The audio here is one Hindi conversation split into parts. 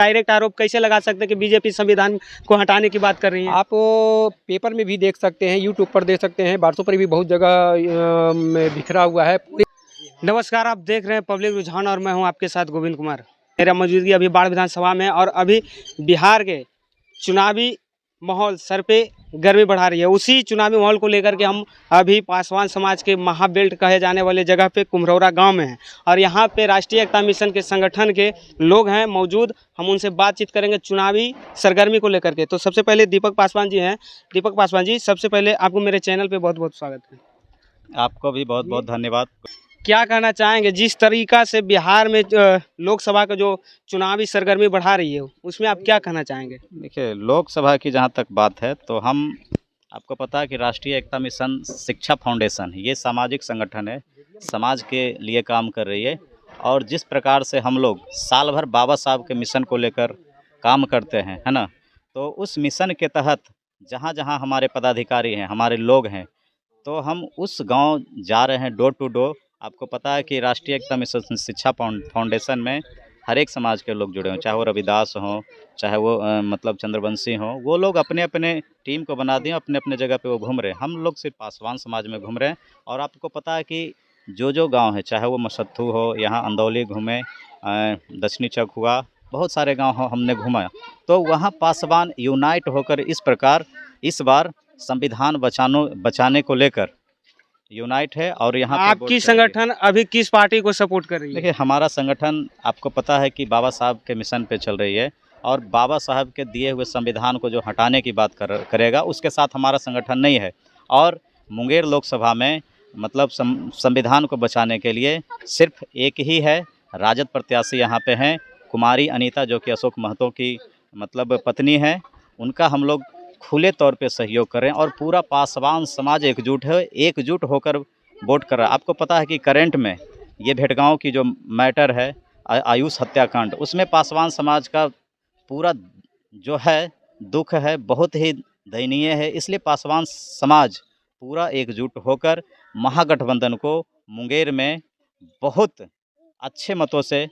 डायरेक्ट आरोप कैसे लगा सकते हैं कि बीजेपी संविधान को हटाने की बात कर रही है? आप पेपर में भी देख सकते हैं, यूट्यूब पर देख सकते हैं, व्हाट्सएप पर भी बहुत जगह में बिखरा हुआ है पूरे। नमस्कार, आप देख रहे हैं पब्लिक रुझान और मैं हूं आपके साथ गोविंद कुमार। मेरा मौजूदगी अभी बाढ़ विधानसभा में और अभी बिहार के चुनावी माहौल सर पे गर्मी बढ़ा रही है। उसी चुनावी माहौल को लेकर के हम अभी पासवान समाज के महाबेल्ट कहे जाने वाले जगह पे कुम्हरौरा गांव में हैं और यहाँ पे राष्ट्रीय एकता मिशन के संगठन के लोग हैं मौजूद। हम उनसे बातचीत करेंगे चुनावी सरगर्मी को लेकर के। तो सबसे पहले दीपक पासवान जी हैं। दीपक पासवान जी, सबसे पहले आपको मेरे चैनल पे बहुत बहुत स्वागत है। आपको भी बहुत बहुत धन्यवाद। क्या कहना चाहेंगे जिस तरीका से बिहार में लोकसभा का जो चुनावी सरगर्मी बढ़ा रही है उसमें आप क्या कहना चाहेंगे? देखिए, लोकसभा की जहाँ तक बात है तो हम आपको पता है कि राष्ट्रीय एकता मिशन शिक्षा फाउंडेशन ये सामाजिक संगठन है, समाज के लिए काम कर रही है। और जिस प्रकार से हम लोग साल भर बाबा साहब के मिशन को लेकर काम करते हैं, है ना, तो उस मिशन के तहत जहाँ जहाँ हमारे पदाधिकारी हैं, हमारे लोग हैं, तो हम उस गांव जा रहे हैं डोर टू डोर। आपको पता है कि राष्ट्रीय एकता मिशन शिक्षा फाउंडेशन में हर एक समाज के लोग जुड़े हों, चाहे वो रविदास हों, चाहे वो मतलब चंद्रवंशी हों। वो लोग अपने अपने टीम को बना दिए, अपने अपने जगह पे वो घूम रहे हैं। हम लोग सिर्फ पासवान समाज में घूम रहे हैं। और आपको पता है कि जो गांव है, चाहे वो मसत्थू हो, यहाँ अंदौली घूमे, दक्षिणी चौक हुआ, बहुत सारे गाँव हो हमने घूमा, तो वहाँ पासवान यूनाइट होकर इस प्रकार इस बार संविधान बचाने को लेकर यूनाइट है। और यहाँ आपकी संगठन अभी किस पार्टी को सपोर्ट कर रही है? देखिए, हमारा संगठन आपको पता है कि बाबा साहब के मिशन पे चल रही है और बाबा साहब के दिए हुए संविधान को जो हटाने की बात करेगा उसके साथ हमारा संगठन नहीं है। और मुंगेर लोकसभा में मतलब संविधान को बचाने के लिए सिर्फ एक ही है राजद प्रत्याशी यहाँ पे हैं, कुमारी अनीता, जो कि अशोक महतो की मतलब पत्नी है। उनका हम लोग खुले तौर पे सहयोग करें और पूरा पासवान समाज एकजुट होकर वोट कर रहा है। आपको पता है कि करंट में ये भेड़गांव की जो मैटर है, आयुष हत्याकांड, उसमें पासवान समाज का पूरा जो है दुख है, बहुत ही दयनीय है। इसलिए पासवान समाज पूरा एकजुट होकर महागठबंधन को मुंगेर में बहुत अच्छे मतों से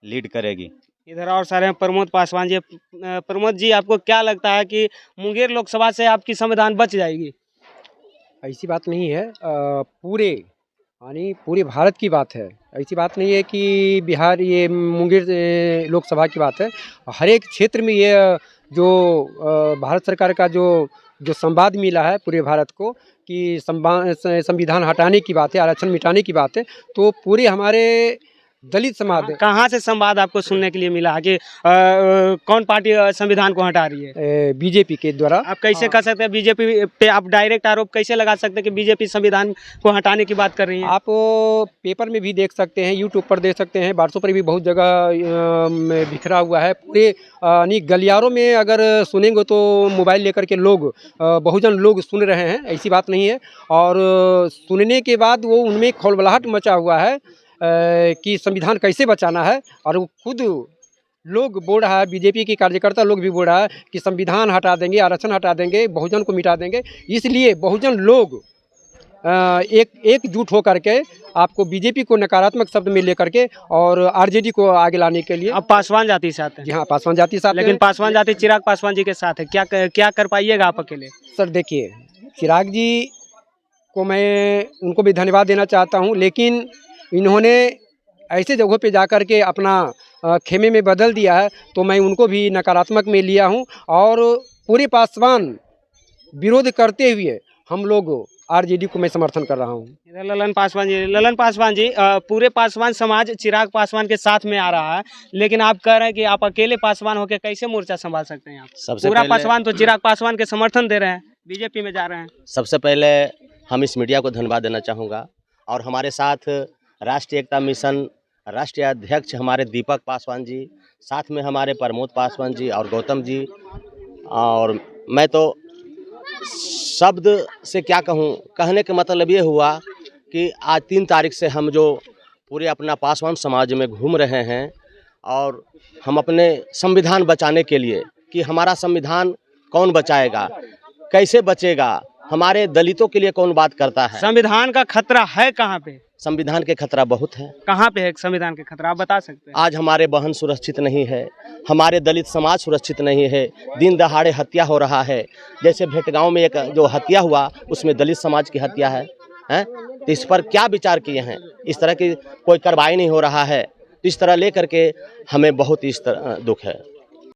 लीड करेगी। इधर और सारे हैं प्रमोद पासवान जी। प्रमोद जी, आपको क्या लगता है कि मुंगेर लोकसभा से आपकी संविधान बच जाएगी? ऐसी बात नहीं है, पूरे भारत की बात है। ऐसी बात नहीं है कि बिहार ये मुंगेर लोकसभा की बात है। हर एक क्षेत्र में ये जो भारत सरकार का जो संवाद मिला है पूरे भारत को कि संविधान हटाने की बात है, आरक्षण मिटाने की बात है, तो पूरे हमारे दलित समाज कहाँ से संवाद आपको सुनने के लिए मिला है कि कौन पार्टी संविधान को हटा रही है? बीजेपी के द्वारा। आप कैसे कह सकते हैं बीजेपी पे आप डायरेक्ट आरोप कैसे लगा सकते हैं कि बीजेपी संविधान को हटाने की बात कर रही है? आप पेपर में भी देख सकते हैं, यूट्यूब पर देख सकते हैं, व्हाट्सएप पर भी बहुत जगह में बिखरा हुआ है पूरे। गलियारों में अगर सुनेंगे तो मोबाइल लेकर के लोग बहुजन लोग सुन रहे हैं, ऐसी बात नहीं है। और सुनने के बाद वो उनमें खौलबलाहट मचा हुआ है कि संविधान कैसे बचाना है। और वो खुद लोग बोल रहा है, बीजेपी के कार्यकर्ता लोग भी बोल रहा है कि संविधान हटा देंगे, आरक्षण हटा देंगे, बहुजन को मिटा देंगे। इसलिए बहुजन लोग एकजुट होकर के आपको बीजेपी को नकारात्मक शब्द में लेकर के और आरजेडी को आगे लाने के लिए। अब पासवान जाति से आते हैं। जी हाँ, पासवान जाति साथ। लेकिन पासवान जाति चिराग पासवान जी के साथ है, क्या कर पाइएगा आप अकेले? सर देखिए, चिराग जी को मैं उनको भी धन्यवाद देना चाहता हूँ, लेकिन इन्होंने ऐसे जगहों पे जाकर के अपना खेमे में बदल दिया है, तो मैं उनको भी नकारात्मक में लिया हूं। और पूरे पासवान विरोध करते हुए हम लोग आरजेडी को मैं समर्थन कर रहा हूं। ललन पासवान जी, पूरे पासवान समाज चिराग पासवान के साथ में आ रहा है, लेकिन आप कह रहे हैं कि आप अकेले पासवान होकर कैसे मोर्चा संभाल सकते हैं? आप पूरा पासवान तो चिराग पासवान के समर्थन दे रहे हैं, बीजेपी में जा रहे हैं। सबसे पहले हम इस मीडिया को धन्यवाद देना चाहूँगा। और हमारे साथ राष्ट्रीय एकता मिशन राष्ट्रीय अध्यक्ष हमारे दीपक पासवान जी, साथ में हमारे प्रमोद पासवान जी और गौतम जी। और मैं तो शब्द से क्या कहूँ, कहने का मतलब ये हुआ कि आज 3 तारीख से हम जो पूरे अपना पासवान समाज में घूम रहे हैं और हम अपने संविधान बचाने के लिए कि हमारा संविधान कौन बचाएगा, कैसे बचेगा, हमारे दलितों के लिए कौन बात करता है। संविधान का खतरा है कहाँ पे? संविधान के खतरा बहुत है। कहाँ पे है संविधान के खतरा, आप बता सकते हैं? आज हमारे बहन सुरक्षित नहीं है, हमारे दलित समाज सुरक्षित नहीं है, दिन दहाड़े हत्या हो रहा है। जैसे भेटगांव में एक जो हत्या हुआ उसमें दलित समाज की हत्या है, हैं? तो इस पर क्या विचार किए हैं? इस तरह की कोई कार्रवाई नहीं हो रहा है। तो इस तरह लेकर के हमें बहुत इस तरह दुख है।